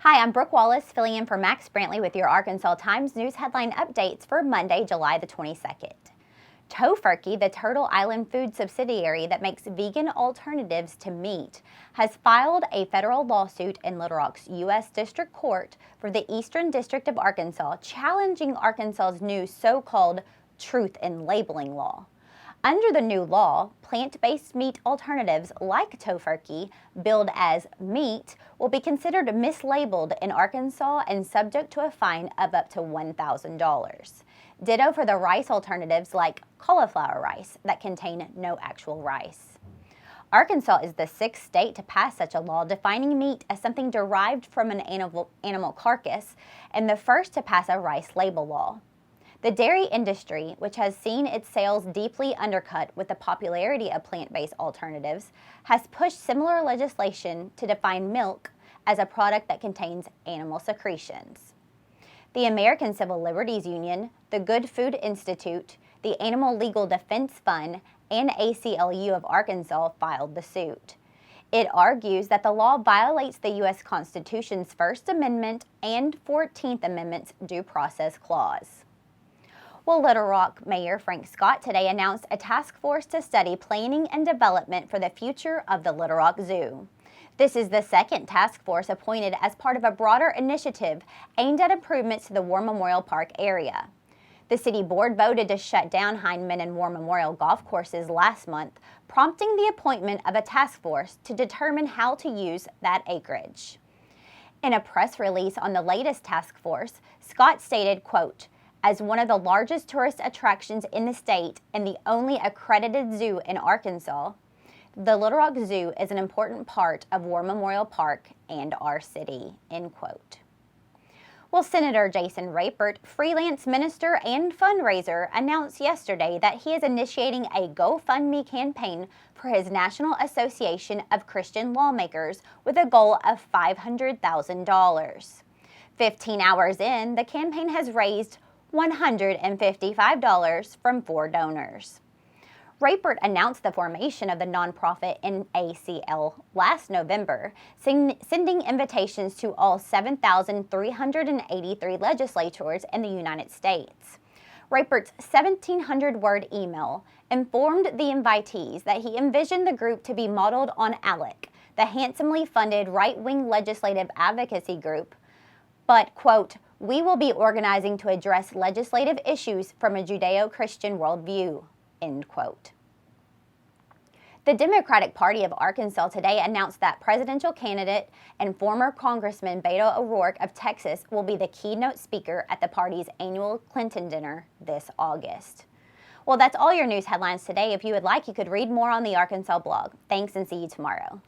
Hi, I'm Brooke Wallace, filling in for Max Brantley with your Arkansas Times News headline updates for Monday, July the 22nd. Tofurky, the Turtle Island food subsidiary that makes vegan alternatives to meat, has filed a federal lawsuit in Little Rock's U.S. District Court for the Eastern District of Arkansas, challenging Arkansas's new so-called truth in labeling law. Under the new law, plant-based meat alternatives like Tofurky, billed as meat, will be considered mislabeled in Arkansas and subject to a fine of up to $1,000. Ditto for the rice alternatives like cauliflower rice that contain no actual rice. Arkansas is the sixth state to pass such a law defining meat as something derived from an animal carcass, and the first to pass a rice label law. The dairy industry, which has seen its sales deeply undercut with the popularity of plant-based alternatives, has pushed similar legislation to define milk as a product that contains animal secretions. The American Civil Liberties Union, the Good Food Institute, the Animal Legal Defense Fund, and ACLU of Arkansas filed the suit. It argues that the law violates the U.S. Constitution's First Amendment and 14th Amendment's Due Process Clause. Well, Little Rock Mayor Frank Scott today announced a task force to study planning and development for the future of the Little Rock Zoo. This is the second task force appointed as part of a broader initiative aimed at improvements to the War Memorial Park area. The city board voted to shut down Hindman and War Memorial golf courses last month, prompting the appointment of a task force to determine how to use that acreage. In a press release on the latest task force, Scott stated, quote, "As one of the largest tourist attractions in the state and the only accredited zoo in Arkansas, the Little Rock Zoo is an important part of War Memorial Park and our city," end quote. Well, Senator Jason Rapert, freelance minister and fundraiser, announced yesterday that he is initiating a GoFundMe campaign for his National Association of Christian Lawmakers with a goal of $500,000. 15 hours in, the campaign has raised $155 from 4 donors. Rapert announced the formation of the nonprofit ACLU last November, sending invitations to all 7,383 legislators in the United States. Rapert's 1,700-word email informed the invitees that he envisioned the group to be modeled on ALEC, the handsomely funded right-wing legislative advocacy group, but, quote, "We will be organizing to address legislative issues from a Judeo-Christian worldview," end quote. The Democratic Party of Arkansas today announced that presidential candidate and former Congressman Beto O'Rourke of Texas will be the keynote speaker at the party's annual Clinton dinner this August. Well, that's all your news headlines today. If you would like, you could read more on the Arkansas blog. Thanks and see you tomorrow.